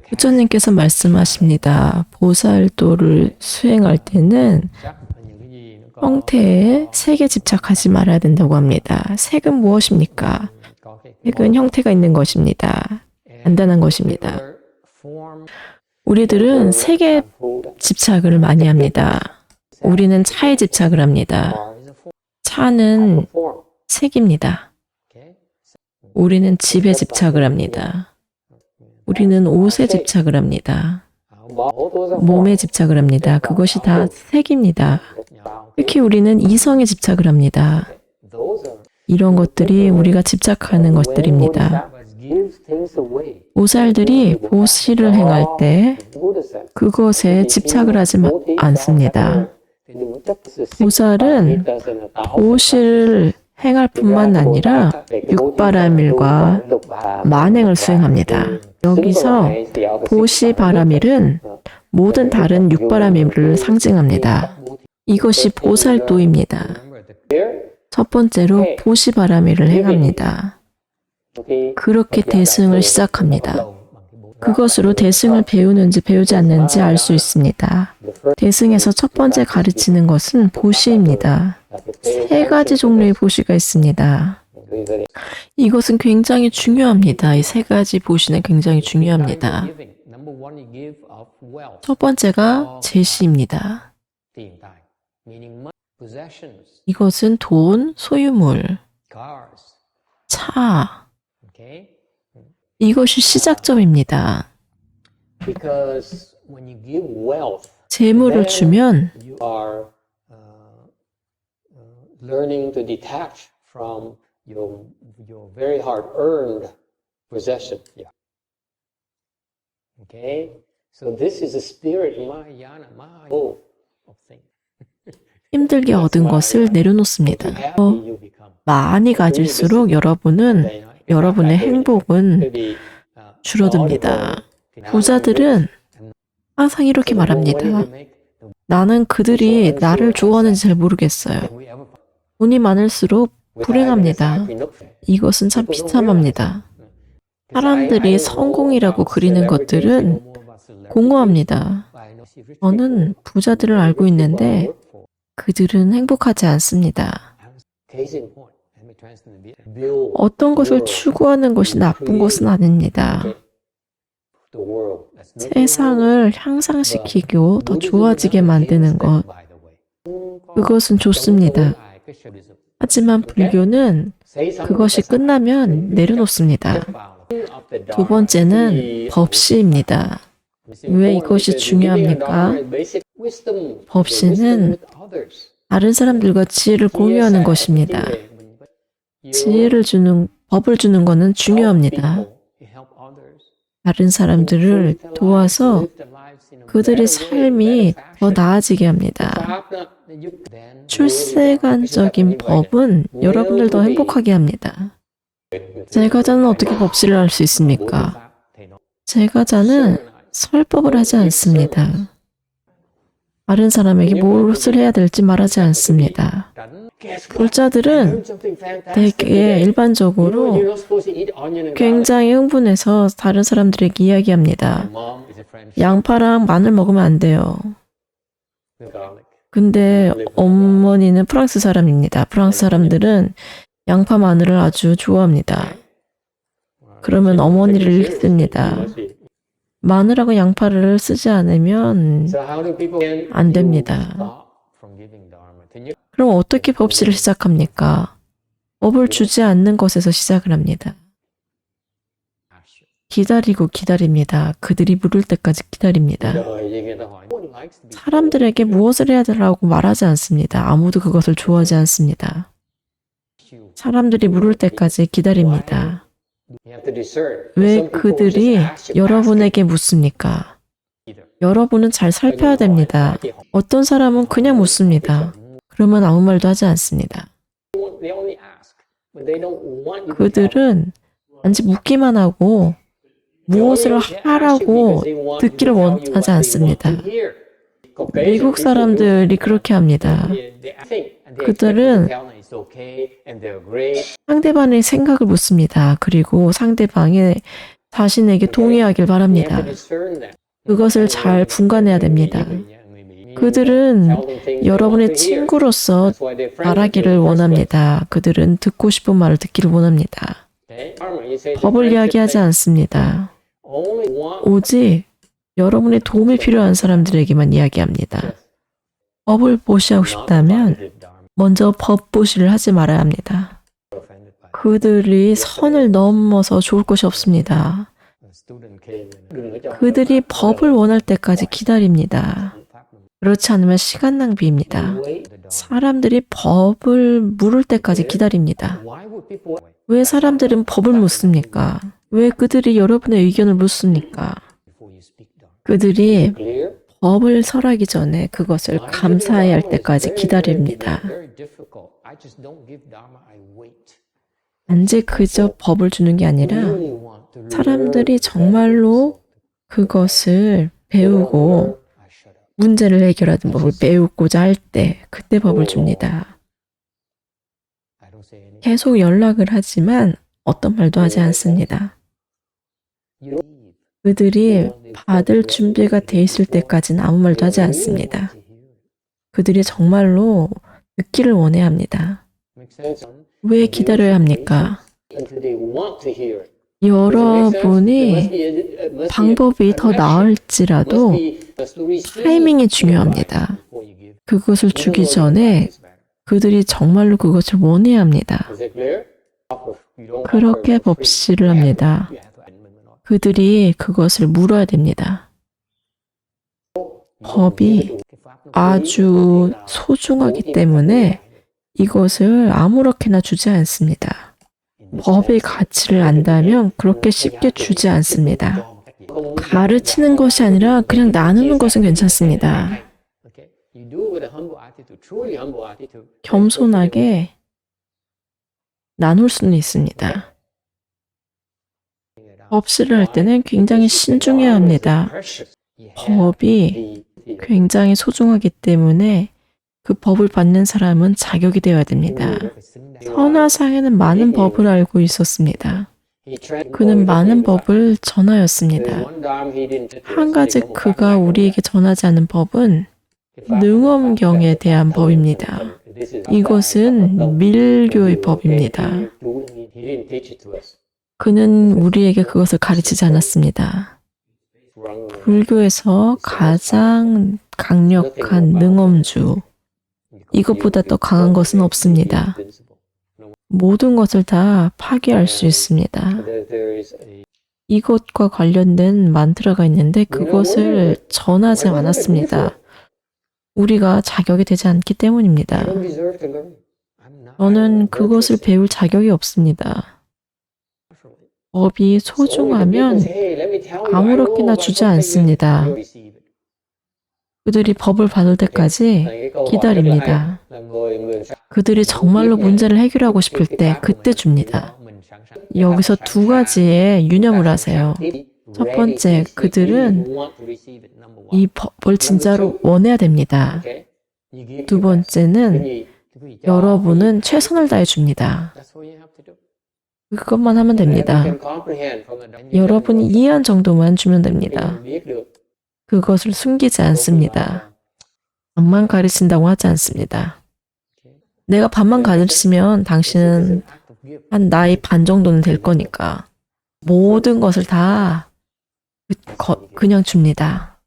부처님께서 말씀하십니다. 보살도를 수행할 때는 형태에 색에 집착하지 말아야 된다고 합니다. 색은 무엇입니까? 색은 형태가 있는 것입니다. 간단한 것입니다. 우리들은 색에 집착을 많이 합니다. 우리는 차에 집착을 합니다. 차는 색입니다. 우리는 집에 집착을 합니다. 우리는 옷에 집착을 합니다. 몸에 집착을 합니다. 그것이 다 색입니다. 특히 우리는 이성에 집착을 합니다. 이런 것들이 우리가 집착하는 것들입니다. 보살들이 보시를 행할 때 그것에 집착을 하지 않습니다. 보살은 보시를 행할 뿐만 아니라 육바라밀과 만행을 수행합니다. 여기서 보시바라밀은 모든 다른 육바라밀을 상징합니다. 이것이 보살도입니다. 첫 번째로 보시바라밀을 행합니다. 그렇게 대승을 시작합니다. 그것으로 대승을 배우는지 배우지 않는지 알 수 있습니다. 대승에서 첫 번째 가르치는 것은 보시입니다. 세 가지 종류의 보시가 있습니다. 이것은 굉장히 중요합니다. 이 세 가지 보시는 굉장히 중요합니다. 첫 번째가 제시입니다. 이것은 돈, 소유물, 차, 이것이 시작점입니다. 재물을 주면 learning to detach from your very hard-earned possession. Yeah. Okay, so this is a spirit Mahayana of things. 힘들게 얻은 것을 내려놓습니다. 많이 가질수록 여러분의 행복은 줄어듭니다. 부자들은 항상 이렇게 말합니다. 나는 그들이 나를 좋아하는지 잘 모르겠어요. 돈이 많을수록 불행합니다. 이것은 참 비참합니다. 사람들이 성공이라고 그리는 것들은 공허합니다. 저는 부자들을 알고 있는데 그들은 행복하지 않습니다. 어떤 것을 추구하는 것이 나쁜 것은 아닙니다. 세상을 향상시키고 더 좋아지게 만드는 것, 그것은 좋습니다. 하지만 불교는 그것이 끝나면 내려놓습니다. 두 번째는 법시입니다. 왜 이것이 중요합니까? 법시는 다른 사람들과 지혜를 공유하는 것입니다. 법을 주는 것은 중요합니다. 다른 사람들을 도와서 그들의 삶이 더 나아지게 합니다. 출세관적인 법은 여러분을 더 행복하게 합니다. 제가자는 어떻게 법시를 할 수 있습니까? 제가자는 설법을 하지 않습니다. 다른 사람에게 무엇을 해야 될지 말하지 않습니다. 불자들은 되게 일반적으로 굉장히 흥분해서 다른 사람들에게 이야기합니다. 양파랑 마늘 먹으면 안 돼요. 근데 어머니는 프랑스 사람입니다. 프랑스 사람들은 양파 마늘을 아주 좋아합니다. 그러면 어머니를 읽습니다. 마늘하고 양파를 쓰지 않으면 안 됩니다. 그럼 어떻게 법시를 시작합니까? 법을 주지 않는 것에서 시작을 합니다. 기다리고 기다립니다. 그들이 물을 때까지 기다립니다. 사람들에게 무엇을 해야 되라고 말하지 않습니다. 아무도 그것을 좋아하지 않습니다. 사람들이 물을 때까지 기다립니다. 왜 그들이 여러분에게 묻습니까? 여러분은 잘 살펴야 됩니다. 어떤 사람은 그냥 묻습니다. 그러면 아무 말도 하지 않습니다. 그들은 단지 묻기만 하고 무엇을 하라고 듣기를 원하지 않습니다. 미국 사람들이 그렇게 합니다. 그들은 상대방의 생각을 묻습니다. 그리고 상대방의 자신에게 동의하길 바랍니다. 그것을 잘 분간해야 됩니다. 그들은 여러분의 친구로서 말하기를 원합니다. 그들은 듣고 싶은 말을 듣기를 원합니다. 법을 이야기하지 않습니다. 오직 여러분의 도움이 필요한 사람들에게만 이야기합니다. 법을 보시하고 싶다면 먼저 법 보시를 하지 말아야 합니다. 그들이 선을 넘어서 좋을 것이 없습니다. 그들이 법을 원할 때까지 기다립니다. 그렇지 않으면 시간 낭비입니다. 사람들이 법을 물을 때까지 기다립니다. 왜 사람들은 법을 묻습니까? 왜 그들이 여러분의 의견을 묻습니까? 그들이 법을 설하기 전에 그것을 감사해야 할 때까지 기다립니다. 단지 그저 법을 주는 게 아니라 사람들이 정말로 그것을 배우고 문제를 해결하는 법을 배우고자 할 때 그때 법을 줍니다. 계속 연락을 하지만 어떤 말도 하지 않습니다. 그들이 받을 준비가 돼 있을 때까지는 아무 말도 하지 않습니다. 그들이 정말로 듣기를 원해야 합니다. 왜 기다려야 합니까? 여러분이 방법이 더 나을지라도 타이밍이 중요합니다. 그것을 주기 전에 그들이 정말로 그것을 원해야 합니다. 그렇게 법시를 합니다. 그들이 그것을 물어야 됩니다. 법이 아주 소중하기 때문에 이것을 아무렇게나 주지 않습니다. 법의 가치를 안다면 그렇게 쉽게 주지 않습니다. 가르치는 것이 아니라 그냥 나누는 것은 괜찮습니다. 겸손하게 나눌 수는 있습니다. 법시를 할 때는 굉장히 신중해야 합니다. 법이 굉장히 소중하기 때문에 그 법을 받는 사람은 자격이 되어야 됩니다. 선화상에는 많은 법을 알고 있었습니다. 그는 많은 법을 전하였습니다. 한 가지 그가 우리에게 전하지 않은 법은 능엄경에 대한 법입니다. 이것은 밀교의 법입니다. 그는 우리에게 그것을 가르치지 않았습니다. 불교에서 가장 강력한 능엄주, 이것보다 더 강한 것은 없습니다. 모든 것을 다 파괴할 수 있습니다. 이것과 관련된 만트라가 있는데 그것을 전하지 않았습니다. 우리가 자격이 되지 않기 때문입니다. 저는 그것을 배울 자격이 없습니다. 법이 소중하면 아무렇게나 주지 않습니다. 그들이 법을 받을 때까지 기다립니다. 그들이 정말로 문제를 해결하고 싶을 때 그때 줍니다. 여기서 두 가지의 유념을 하세요. 첫 번째, 그들은 이 법을 진짜로 원해야 됩니다. 두 번째는 여러분은 최선을 다해 줍니다. 그것만 하면 됩니다. 여러분이 이해한 정도만 주면 됩니다. 그것을 숨기지 않습니다. 반만 가르친다고 하지 않습니다. 내가 반만 가르치면 당신은 한 나의 반 정도는 될 거니까 모든 것을 다 그냥 줍니다.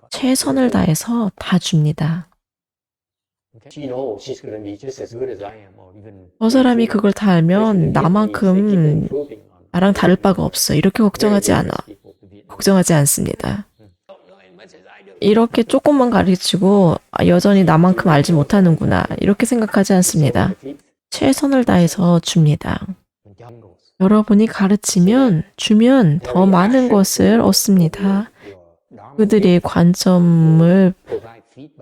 최선을 다해서 다 줍니다. 저 사람이 그걸 다 알면 나만큼 나랑 다를 바가 없어. 이렇게 걱정하지 않아. 걱정하지 않습니다. 이렇게 조금만 가르치고 여전히 나만큼 알지 못하는구나. 이렇게 생각하지 않습니다. 최선을 다해서 줍니다. 여러분이 가르치면, 주면 더 많은 것을 얻습니다. 그들의 관점을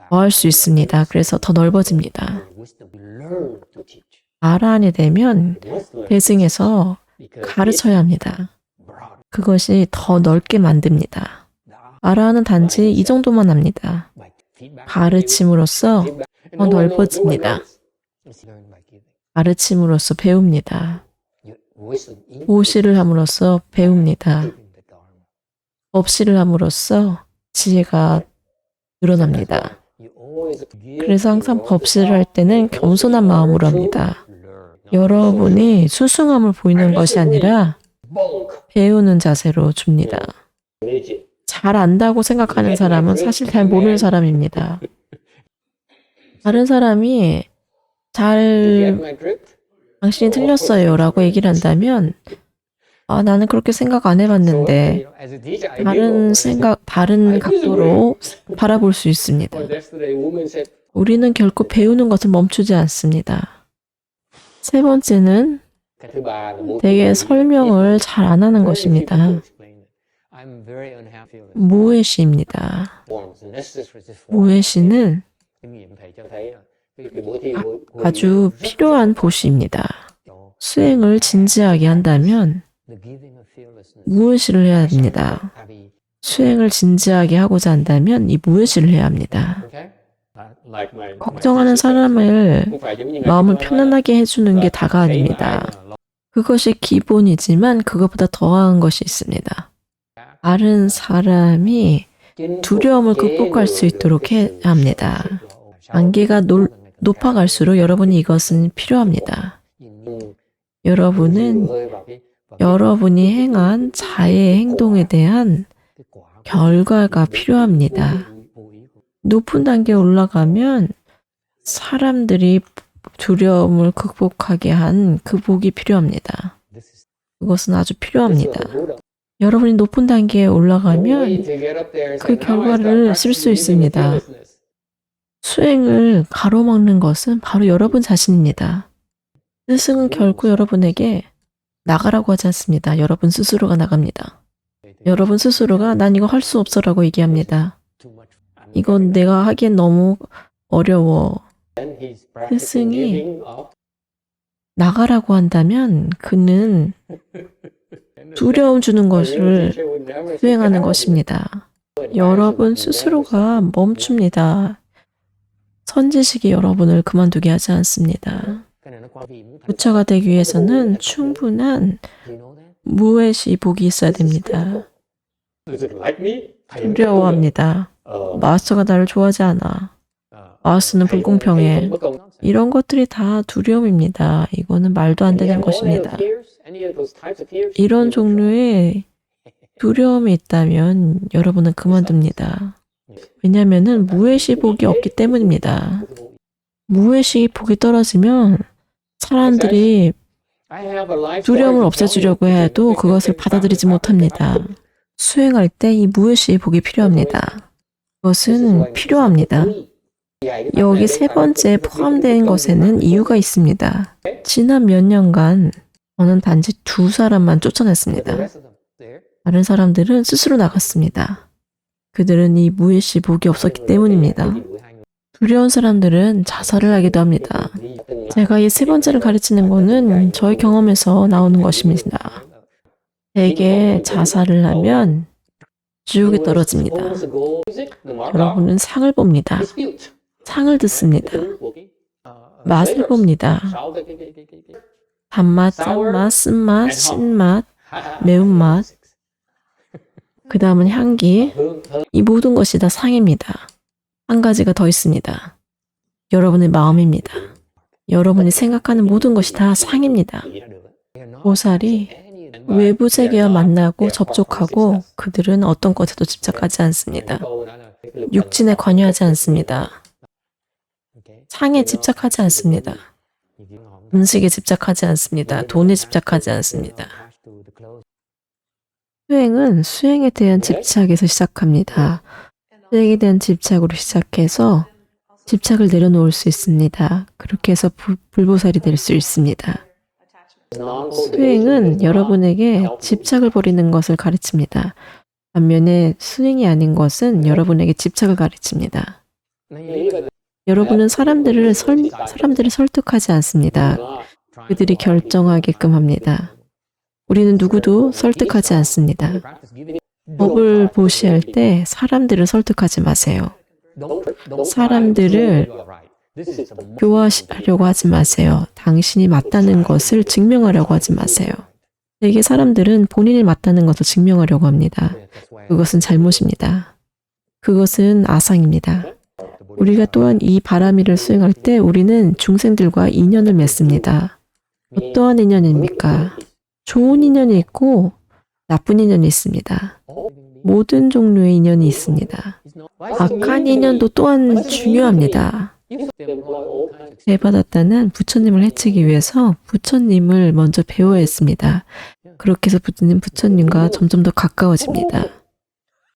더할 수 있습니다. 그래서 더 넓어집니다. 아라한이 되면 대승에서 가르쳐야 합니다. 그것이 더 넓게 만듭니다. 아라한은 단지 이 정도만 합니다. 가르침으로써 더 넓어집니다. 가르침으로써 배웁니다. 보시를 함으로써 배웁니다. 법시를 함으로써 지혜가 늘어납니다. 그래서 항상 법시를 할 때는 겸손한 마음으로 합니다. 여러분이 수승함을 보이는 것이 아니라 배우는 자세로 줍니다. 잘 안다고 생각하는 사람은 사실 잘 모르는 사람입니다. 다른 사람이 당신이 틀렸어요 라고 얘기를 한다면 나는 그렇게 생각 안 해봤는데 다른 각도로 바라볼 수 있습니다. 우리는 결코 배우는 것을 멈추지 않습니다. 세 번째는 되게 설명을 잘 안 하는 것입니다. 무외시입니다. 무외시는 아주 필요한 보시입니다. 수행을 진지하게 한다면 무외시를 해야 합니다. 수행을 진지하게 하고자 한다면 이 무외시를 해야 합니다. 걱정하는 사람을 마음을 편안하게 해주는 게 다가 아닙니다. 그것이 기본이지만 그것보다 더한 것이 있습니다. 다른 사람이 두려움을 극복할 수 있도록 해야 합니다. 안개가 높아갈수록 여러분이 이것은 필요합니다. 여러분이 행한 자의 행동에 대한 결과가 필요합니다. 높은 단계에 올라가면 사람들이 두려움을 극복하게 한 그 복이 필요합니다. 그것은 아주 필요합니다. 여러분이 높은 단계에 올라가면 그 결과를 쓸 수 있습니다. 수행을 가로막는 것은 바로 여러분 자신입니다. 스승은 결코 여러분에게 나가라고 하지 않습니다. 여러분 스스로가 나갑니다. 여러분 스스로가 난 이거 할 수 없어라고 얘기합니다. 이건 내가 하기엔 너무 어려워. 스승이 나가라고 한다면 그는 두려움 주는 것을 수행하는 것입니다. 여러분 스스로가 멈춥니다. 선지식이 여러분을 그만두게 하지 않습니다. 부처가 되기 위해서는 충분한 무외시 복이 있어야 됩니다. 두려워합니다. 마스터가 나를 좋아하지 않아. 마스터는 불공평해. 이런 것들이 다 두려움입니다. 이거는 말도 안 되는 것입니다. 이런 종류의 두려움이 있다면 여러분은 그만둡니다. 왜냐하면 무외시 복이 없기 때문입니다. 무외시 복이 떨어지면 사람들이 두려움을 없애주려고 해도 그것을 받아들이지 못합니다. 수행할 때 이 무외시 복이 필요합니다. 그것은 필요합니다. 여기 세 번째 포함된 것에는 이유가 있습니다. 지난 몇 년간 저는 단지 2사람만 쫓아냈습니다. 다른 사람들은 스스로 나갔습니다. 그들은 이 무외시 복이 없었기 때문입니다. 두려운 사람들은 자살을 하기도 합니다. 제가 이 세 번째를 가르치는 것은 저의 경험에서 나오는 것입니다. 대개 자살을 하면 지옥에 떨어집니다. 여러분은 상을 봅니다. 상을 듣습니다. 맛을 봅니다. 단맛, 짠맛, 쓴맛, 신맛, 매운맛, 그 다음은 향기. 이 모든 것이 다 상입니다. 한 가지가 더 있습니다. 여러분의 마음입니다. 여러분이 생각하는 모든 것이 다 상입니다. 보살이 외부 세계와 만나고 접촉하고 그들은 어떤 것에도 집착하지 않습니다. 육진에 관여하지 않습니다. 상에 집착하지 않습니다. 음식에 집착하지 않습니다. 돈에 집착하지 않습니다. 수행은 수행에 대한 집착에서 시작합니다. 수행에 대한 집착으로 시작해서 집착을 내려놓을 수 있습니다. 그렇게 해서 불보살이 될 수 있습니다. 수행은 여러분에게 집착을 버리는 것을 가르칩니다. 반면에 수행이 아닌 것은 여러분에게 집착을 가르칩니다. 여러분은 사람들을 설득하지 않습니다. 그들이 결정하게끔 합니다. 우리는 누구도 설득하지 않습니다. 법을 보시할 때 사람들을 설득하지 마세요. 사람들을 교화하려고 하지 마세요. 당신이 맞다는 것을 증명하려고 하지 마세요. 대개 사람들은 본인이 맞다는 것을 증명하려고 합니다. 그것은 잘못입니다. 그것은 아상입니다. 우리가 또한 이 바라미를 수행할 때 우리는 중생들과 인연을 맺습니다. 어떠한 인연입니까? 좋은 인연이 있고 나쁜 인연이 있습니다. 모든 종류의 인연이 있습니다. 악한 인연도 또한 중요합니다. 대바다타는 부처님을 해치기 위해서 부처님을 먼저 배워야 했습니다. 그렇게 해서 부처님과 점점 더 가까워집니다.